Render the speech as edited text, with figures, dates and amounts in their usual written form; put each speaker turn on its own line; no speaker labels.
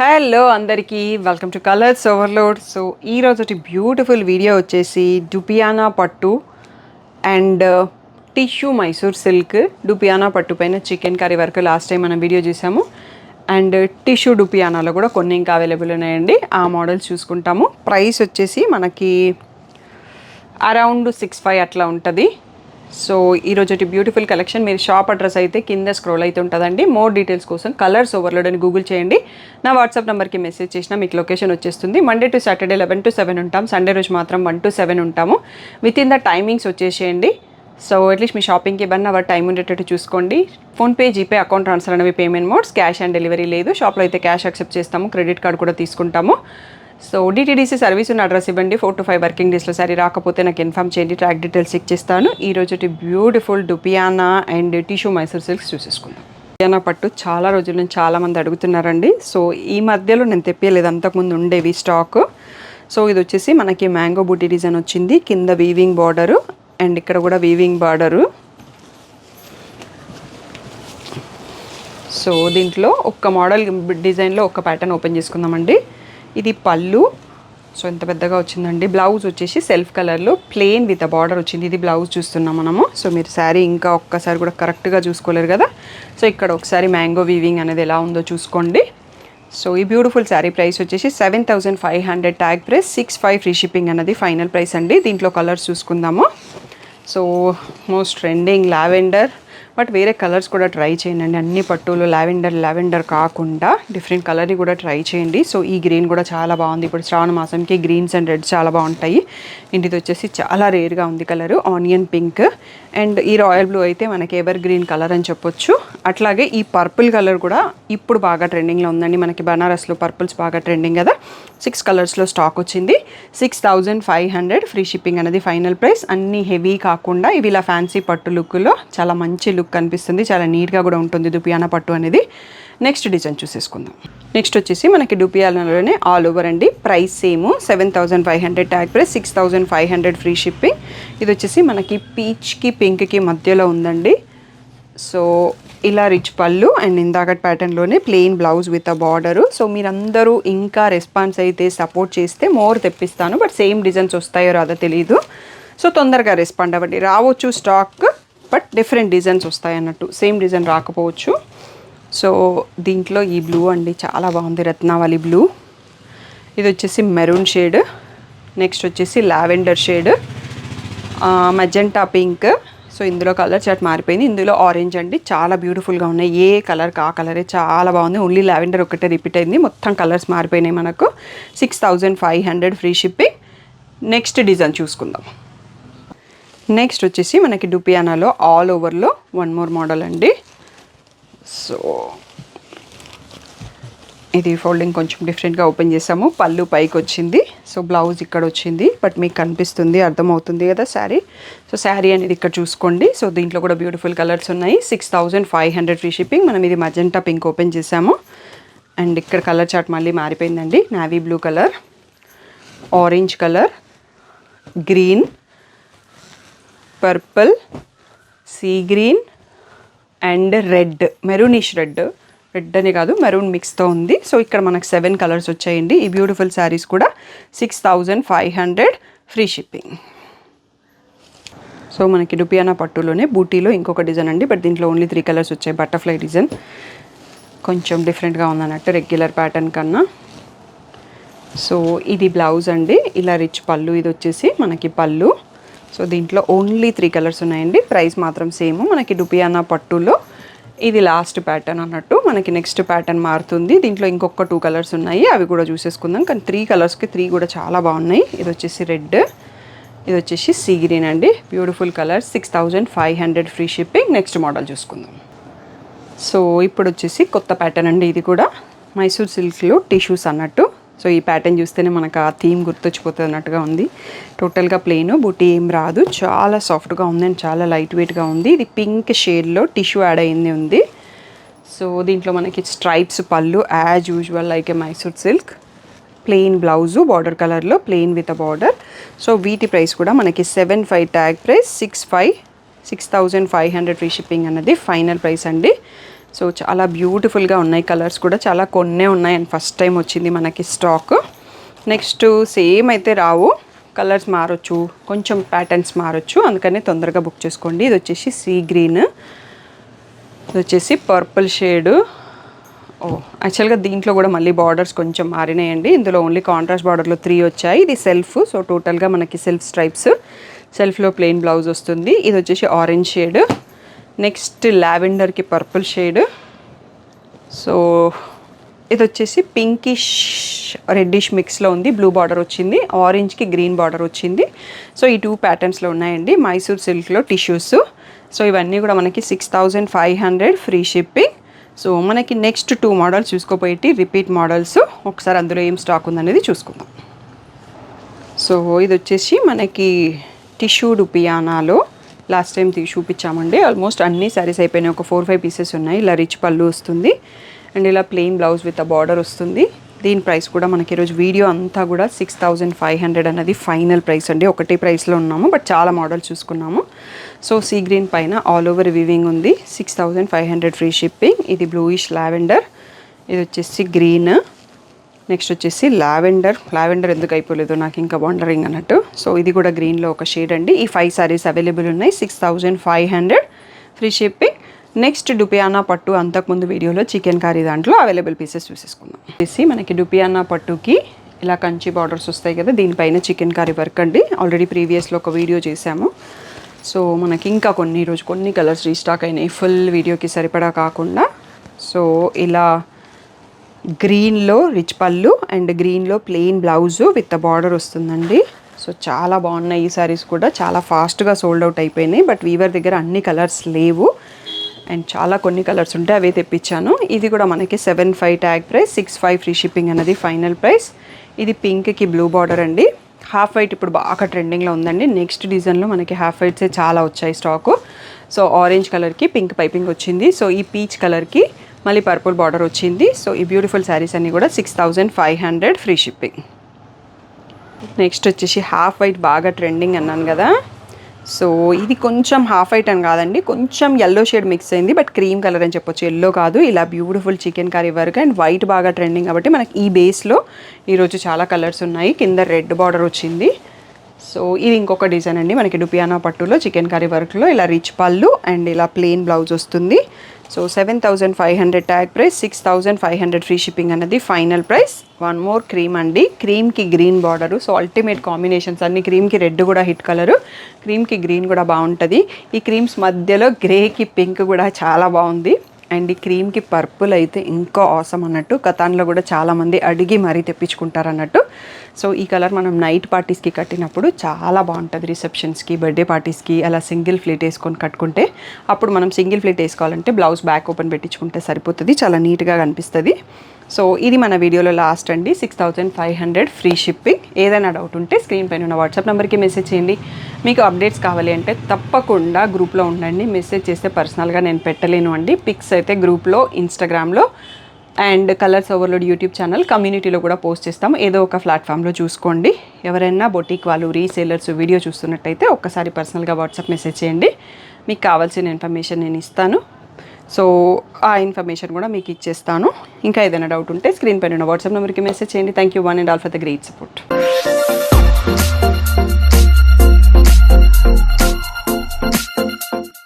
Hello అందరికీ welcome to colours overload. So ఈరోజు beautiful video వచ్చేసి డుపియానా పట్టు అండ్ టిష్యూ మైసూర్ సిల్క్ డుపియానా పట్టు పైన చికెన్ కర్రీ వరకు లాస్ట్ టైం మనం వీడియో చూసాము. అండ్ టిష్యూ డుపియానాలో కూడా కొన్ని ఇంకా అవైలబుల్ ఉన్నాయండి. ఆ మోడల్స్ చూసుకుంటాము. ప్రైస్ వచ్చేసి మనకి అరౌండ్ 6,500 అట్లా ఉంటుంది. సో ఈరోజు బ్యూటిఫుల్ కలెక్షన్. మీరు షాప్ అడ్రస్ అయితే కింద స్క్రోల్ అయితే ఉంటుందండి. మోర్ డీటెయిల్స్ కోసం కలర్స్ ఓవర్లోడ్ అని గూగుల్ చేయండి. నా వాట్సాప్ నెంబర్కి మెసేజ్ చేసినా మీకు లొకేషన్ వచ్చేస్తుంది. మండే టు సాటర్డే 11 to 7 ఉంటాం. సండే రోజు మాత్రం 1 to 7 ఉంటాము. విత్ ఇన్ ద టైమింగ్స్ వచ్చేసేయండి. సో అట్లీస్ట్ మీ షాపింగ్కి 1 hour టైం ఉండేటట్టు చూసుకోండి. ఫోన్పే, జీపే, అకౌంట్ ట్రాన్స్ఫర్ అనేవి payment modes. Cash on delivery లేదు. షాప్లో అయితే క్యాష్ యాక్సెప్ట్ చేస్తాము. క్రెడిట్ కార్డ్ కూడా తీసుకుంటాము. సో డిటీడీసీ సర్వీస్ ఉన్న అడ్రస్ ఇవ్వండి. 4 to 5 వర్కింగ్ డేస్లో సరే రాకపోతే నాకు ఇన్ఫామ్ చేయండి. ట్రాక్ డీటెయిల్స్ చెక్ చేస్తాను. ఈరోజు బ్యూటిఫుల్ డుపియానా అండ్ టిష్యూ మైసూర్ సిల్క్స్ చూసేసుకుందాం. డుపియానా పట్టు చాలా రోజుల నుంచి చాలామంది అడుగుతున్నారండి. సో ఈ మధ్యలో నేను తెప్పలేదు, అంతకుముందు ఉండేవి స్టాక్. సో ఇది వచ్చేసి మనకి మ్యాంగో బూటీ డిజైన్ వచ్చింది. కింద వీవింగ్ బార్డరు అండ్ ఇక్కడ కూడా వీవింగ్ బార్డరు. సో దీంట్లో ఒక్క మోడల్ డిజైన్లో ఒక ప్యాటర్న్ ఓపెన్ చేసుకుందామండి. ఇది పళ్ళు. సో ఎంత పెద్దగా వచ్చిందండి. బ్లౌజ్ వచ్చేసి సెల్ఫ్ కలర్లో ప్లెయిన్ విత్ బార్డర్ వచ్చింది. ఇది బ్లౌజ్ చూస్తున్నాం మనము. సో మీరు శారీ ఇంకా ఒక్కసారి కూడా కరెక్ట్గా చూసుకోలేరు కదా. సో ఇక్కడ ఒకసారి మ్యాంగో వీవింగ్ అనేది ఎలా ఉందో చూసుకోండి. సో ఈ బ్యూటిఫుల్ శారీ ప్రైస్ వచ్చేసి 7,500 ట్యాగ్ ప్రైస్, 6,500 ఫ్రీ షిప్పింగ్ అనేది ఫైనల్ ప్రైస్ అండి. దీంట్లో కలర్స్ చూసుకుందాము. So most trending lavender, but వేరే కలర్స్ కూడా ట్రై చేయండి. అన్ని పట్టులు లావెండర్ కాకుండా డిఫరెంట్ కలర్ని కూడా ట్రై చేయండి. సో ఈ గ్రీన్ కూడా చాలా బాగుంది. ఇప్పుడు శ్రావణ మాసంకి గ్రీన్స్ అండ్ రెడ్స్ చాలా బాగుంటాయి. ఇంటిది వచ్చేసి చాలా రేర్గా ఉంది కలరు, ఆనియన్ పింక్. అండ్ ఈ రాయల్ బ్లూ అయితే మనకి ఎవర్ గ్రీన్ కలర్ అని చెప్పొచ్చు. అట్లాగే ఈ పర్పుల్ కలర్ కూడా ఇప్పుడు బాగా ట్రెండింగ్లో ఉందండి. మనకి బనారస్లో పర్పుల్స్ బాగా ట్రెండింగ్ కదా. 6 కలర్స్లో స్టాక్ వచ్చింది. 6,500 ఫ్రీ షిప్పింగ్ అనేది ఫైనల్ ప్రైస్. అన్నీ హెవీ కాకుండా ఇవి ఇలా ఫ్యాన్సీ పట్టు లుక్లో చాలా మంచి లుక్ కనిపిస్తుంది. చాలా నీట్గా కూడా ఉంటుంది డుపియానా పట్టు అనేది. Next design చూసేసుకుందాం. నెక్స్ట్ వచ్చేసి మనకి డుపియానాలోనే ఆల్ ఓవర్ అండి. Price same 7,500 tag price, 6,500 free shipping. ఇది వచ్చేసి మనకి పీచ్కి పింక్కి మధ్యలో ఉందండి. సో ఇలా రిచ్ పళ్ళు అండ్ ఇందాకటి ప్యాటర్న్లోనే plain blouse with a border. So మీరందరూ ఇంకా రెస్పాన్స్ అయితే సపోర్ట్ చేస్తే మోర్ తెప్పిస్తాను. బట్ సేమ్ డిజైన్స్ వస్తాయో రాదో తెలియదు. సో తొందరగా రెస్పాండ్ అవ్వండి. రావచ్చు స్టాక్, బట్ డిఫరెంట్ డిజైన్స్ వస్తాయి అన్నట్టు. సేమ్ డిజైన్ రాకపోవచ్చు. సో దీంట్లో ఈ బ్లూ అండి చాలా బాగుంది, రత్నావళి బ్లూ. ఇది వచ్చేసి మెరూన్ షేడ్. నెక్స్ట్ వచ్చేసి lavender shade, magenta pink. So ఇందులో కలర్ చాట్ మారిపోయింది. ఇందులో ఆరెంజ్ అండి. చాలా బ్యూటిఫుల్గా ఉన్నాయి. ఏ కలర్కి ఆ కలరే చాలా బాగుంది. ఓన్లీ లావెండర్ ఒకటే రిపీట్ అయింది. మొత్తం కలర్స్ మారిపోయినాయి మనకు. 6,500 ఫ్రీ షిప్పింగ్. నెక్స్ట్ డిజైన్ చూసుకుందాం. నెక్స్ట్ వచ్చేసి మనకి డుపియానాలో ఆల్ ఓవర్లో వన్ మోర్ మోడల్ అండి. సో ఇది ఫోల్డింగ్ కొంచెం డిఫరెంట్గా ఓపెన్ చేసాము. పళ్ళు పైకి వచ్చింది. సో బ్లౌజ్ ఇక్కడ వచ్చింది, బట్ మీకు కనిపిస్తుంది, అర్థమవుతుంది కదా శారీ. సో శారీ అనేది ఇక్కడ చూసుకోండి. సో దీంట్లో కూడా బ్యూటిఫుల్ కలర్స్ ఉన్నాయి. 6,500 ఫ్రీ షిప్పింగ్. మనం ఇది మజెంటా పింక్ ఓపెన్ చేసాము. అండ్ ఇక్కడ కలర్ చార్ట్ మళ్ళీ మారిపోయిందండి. Navy blue colour, orange colour, green, purple, sea green and red, maroonish red అని కాదు మెరూన్ మిక్స్తో ఉంది. సో ఇక్కడ మనకు 7 కలర్స్ వచ్చాయండి. ఈ బ్యూటిఫుల్ శారీస్ కూడా 6,500 ఫ్రీ షిప్పింగ్. సో మనకి డుపియానా పట్టులోనే బూటీలో ఇంకొక డిజైన్ అండి. బట్ దీంట్లో ఓన్లీ 3 కలర్స్ వచ్చాయి. బటర్ఫ్లై డిజైన్ కొంచెం డిఫరెంట్గా ఉందన్నట్టు రెగ్యులర్ ప్యాటర్న్ కన్నా. సో ఇది బ్లౌజ్ అండి. ఇలా రిచ్ పళ్ళు. ఇది వచ్చేసి మనకి పళ్ళు. సో దీంట్లో ఓన్లీ 3 కలర్స్ ఉన్నాయండి. ప్రైస్ మాత్రం సేమ్. మనకి డుపియానా పట్టులో ఇది లాస్ట్ ప్యాటర్న్ అన్నట్టు. మనకి నెక్స్ట్ ప్యాటర్న్ మారుతుంది. దీంట్లో ఇంకొక 2 కలర్స్ ఉన్నాయి, అవి కూడా చూసేసుకుందాం. కానీ 3 కలర్స్కి 3 కూడా చాలా బాగున్నాయి. ఇది వచ్చేసి రెడ్, ఇది వచ్చేసి సీ గ్రీన్ అండి. Beautiful colour. 6,500 free shipping. Next model చూసుకుందాం. సో ఇప్పుడు వచ్చేసి కొత్త ప్యాటర్న్ అండి. ఇది కూడా మైసూర్ సిల్క్లో టిష్యూస్ అన్నట్టు. సో ఈ ప్యాటర్న్ చూస్తేనే మనకు ఆ థీమ్ గుర్తొచ్చిపోతుంది అన్నట్టుగా ఉంది. టోటల్గా ప్లెయిన్, బూటీ ఏం రాదు. చాలా సాఫ్ట్గా ఉంది అండ్ చాలా లైట్ వెయిట్గా ఉంది. ఇది పింక్ షేడ్లో టిష్యూ యాడ్ అయింది ఉంది. సో దీంట్లో మనకి స్ట్రైప్స్ పళ్ళు as usual like a Mysore silk. Plain blouse border కలర్లో plain with a border. So వీటి ప్రైస్ కూడా మనకి 7,500 ట్యాగ్ ప్రైస్, 6,500 ఫ్రీ షిప్పింగ్ అన్నది ఫైనల్ ప్రైస్ అండి. సో చాలా బ్యూటిఫుల్గా ఉన్నాయి, కలర్స్ కూడా చాలా కొన్నే ఉన్నాయి అండ్ ఫస్ట్ టైం వచ్చింది మనకి స్టాక్. నెక్స్ట్ సేమ్ అయితే రావు, కలర్స్ మారొచ్చు, కొంచెం ప్యాటర్న్స్ మారొచ్చు, అందుకని తొందరగా బుక్ చేసుకోండి. ఇది వచ్చేసి సీ గ్రీన్, ఇది వచ్చేసి పర్పుల్ షేడు. యాక్చువల్గా దీంట్లో కూడా మళ్ళీ బార్డర్స్ కొంచెం మారినాయండి. ఇందులో ఓన్లీ కాంట్రాస్ట్ బార్డర్లో 3 వచ్చాయి. ఇది సెల్ఫ్, సో టోటల్గా మనకి సెల్ఫ్ స్ట్రైప్స్, సెల్ఫ్లో ప్లెయిన్ బ్లౌజ్ వస్తుంది. ఇది వచ్చేసి ఆరెంజ్ షేడ్. నెక్స్ట్ లావెండర్కి పర్పుల్ షేడ్. సో ఇది వచ్చేసి పింకిష్ రెడ్డిష్ మిక్స్లో ఉంది, బ్లూ బార్డర్ వచ్చింది, ఆరెంజ్కి గ్రీన్ బార్డర్ వచ్చింది. సో ఈ 2 ప్యాటర్న్స్లో ఉన్నాయండి. మైసూర్ సిల్క్లో టిష్యూస్. సో ఇవన్నీ కూడా మనకి 6500 ఫ్రీ షిప్పింగ్. సో మనకి నెక్స్ట్ 2 మోడల్స్ చూసుకోపోయి రిపీట్ మోడల్స్, ఒకసారి అందులో ఏం స్టాక్ ఉందనేది చూసుకుందాం. సో ఇది వచ్చేసి మనకి టిష్యూ డుపియానాలో లాస్ట్ టైం చూపించామండి. ఆల్మోస్ట్ అన్ని శారీస్ అయిపోయినాయి, ఒక 4-5 పీసెస్ ఉన్నాయి. ఇలా రిచ్ పళ్ళు వస్తుంది అండ్ ఇలా plain blouse with a border వస్తుంది. దీని ప్రైస్ కూడా మనకి ఈరోజు వీడియో అంతా కూడా 6500 అన్నది ఫైనల్ ప్రైస్ అండి. ఒకటే ప్రైస్లో ఉన్నాము బట్ చాలా మోడల్స్ చూసుకున్నాము. సో సీ గ్రీన్ పైన ఆల్ ఓవర్ వీవింగ్ ఉంది, 6500 ఫ్రీ షిప్పింగ్. ఇది బ్లూయిష్ లావెండర్, ఇది వచ్చేసి గ్రీన్, నెక్స్ట్ వచ్చేసి లావెండర్ ఎందుకు అయిపోలేదు నాకు ఇంకా వండరింగ్ అన్నట్టు. సో ఇది కూడా గ్రీన్లో ఒక షేడ్ అండి. ఈ 5 సారీస్ అవైలబుల్ ఉన్నాయి, 6500 ఫ్రీ షిప్పింగ్. నెక్స్ట్ డుపియానా పట్టు, అంతకుముందు వీడియోలో చికెన్ కర్రీ దాంట్లో అవైలబుల్ పీసెస్ చూసేసుకుందాం. వచ్చేసి మనకి డుపియానా పట్టుకి ఇలా కంచి బార్డర్స్ వస్తాయి కదా, దీనిపైన చికెన్ కర్రీ వర్క్ అండి. ఆల్రెడీ ప్రీవియస్లో ఒక వీడియో చేశాము. సో మనకి ఇంకా ఈరోజు కొన్ని కలర్స్ రీస్టాక్ అయినాయి, ఫుల్ వీడియోకి సరిపడా కాకుండా. సో ఇలా గ్రీన్లో రిచ్ పళ్ళు అండ్ గ్రీన్లో ప్లెయిన్ బ్లౌజు విత్ బార్డర్ వస్తుందండి. సో చాలా బాగున్నాయి ఈ సారీస్ కూడా, చాలా ఫాస్ట్గా సోల్డ్ అవుట్ అయిపోయినాయి. బట్ వీవర్ దగ్గర అన్ని కలర్స్ లేవు అండ్ చాలా కొన్ని కలర్స్ ఉంటే అవే తెప్పించాను. ఇది కూడా మనకి 75 ట్యాగ్ ప్రైస్, 65 ఫ్రీ షిప్పింగ్ అనేది ఫైనల్ ప్రైస్. ఇది పింక్కి బ్లూ బార్డర్ అండి. హాఫ్ వైట్ ఇప్పుడు బాగా ట్రెండింగ్లో ఉందండి. నెక్స్ట్ డిజైన్లో మనకి హాఫ్ వైట్సే చాలా వచ్చాయి స్టాకు. సో ఆరెంజ్ కలర్కి పింక్ పైపింగ్ వచ్చింది. సో ఈ పీచ్ కలర్కి మళ్ళీ పర్పుల్ బార్డర్ వచ్చింది. సో ఈ బ్యూటిఫుల్ శారీస్ అన్నీ కూడా 6500 ఫ్రీ షిప్పింగ్. నెక్స్ట్ వచ్చేసి హాఫ్ వైట్ బాగా ట్రెండింగ్ అన్నాను కదా. సో ఇది కొంచెం హాఫ్ వైట్ అని కాదండి, కొంచెం ఎల్లో షేడ్ మిక్స్ అయింది, బట్ క్రీమ్ కలర్ అని చెప్పొచ్చు, ఎల్లో కాదు. ఇలా beautiful chicken curry work and white బాగా ట్రెండింగ్ కాబట్టి మనకి ఈ బేస్లో ఈరోజు చాలా కలర్స్ ఉన్నాయి. కింద రెడ్ బార్డర్ వచ్చింది. సో ఇది ఇంకొక డిజైన్ అండి, మనకి డుపియానా పట్టులో చికెన్ కర్రీ వర్క్లో ఇలా రిచ్ పళ్ళు అండ్ ఇలా ప్లెయిన్ బ్లౌజ్ వస్తుంది. So 7500 tag price, 6500 free shipping అన్నది final price. One more cream అండి, క్రీమ్కి green border. So ultimate combinations అన్ని. క్రీమ్కి రెడ్ కూడా హిట్ కలరు, క్రీమ్కి గ్రీన్ కూడా బాగుంటుంది. ఈ క్రీమ్స్ మధ్యలో గ్రేకి పింక్ కూడా చాలా బాగుంది అండ్ ఈ క్రీమ్కి పర్పుల్ అయితే ఇంకా ఆసమ్ అన్నట్టు. కతాన్లో కూడా చాలామంది అడిగి మరీ తెప్పించుకుంటారు అన్నట్టు. సో ఈ కలర్ మనం నైట్ పార్టీస్కి కట్టినప్పుడు చాలా బాగుంటుంది, రిసెప్షన్స్కి, బర్త్డే పార్టీస్కి అలా సింగిల్ ఫ్లీట్ వేసుకొని కట్టుకుంటే. అప్పుడు మనం సింగిల్ ఫ్లీట్ వేసుకోవాలంటే బ్లౌజ్ బ్యాక్ ఓపెన్ పెట్టించుకుంటే సరిపోతుంది, చాలా నీట్గా కనిపిస్తుంది. సో ఇది మన వీడియోలో లాస్ట్ అండి, 6500 ఫ్రీ షిప్పింగ్. ఏదైనా డౌట్ ఉంటే స్క్రీన్ పైన ఉన్న వాట్సాప్ నెంబర్కి మెసేజ్ చేయండి. మీకు అప్డేట్స్ కావాలి అంటే తప్పకుండా గ్రూప్లో ఉండండి, మెసేజ్ చేస్తే పర్సనల్గా నేను పెట్టలేను అండి. పిక్స్ అయితే గ్రూప్లో, ఇన్స్టాగ్రామ్లో and colours overload YouTube channel కమ్యూనిటీలో కూడా పోస్ట్ చేస్తాము. ఏదో ఒక ప్లాట్ఫామ్లో చూసుకోండి. ఎవరైనా బొటిక్ వాళ్ళు, రీసేలర్స్ వీడియో చూస్తున్నట్టయితే ఒక్కసారి పర్సనల్గా వాట్సాప్ మెసేజ్ చేయండి, మీకు కావాల్సిన ఇన్ఫర్మేషన్ నేను ఇస్తాను. సో ఆ ఇన్ఫర్మేషన్ కూడా మీకు ఇచ్చేస్తాను. ఇంకా ఏదైనా డౌట్ ఉంటే స్క్రీన్ పైన ఉన్న వాట్సాప్ నెంబర్కి మెసేజ్ చేయండి. Thank you one and all for the great support.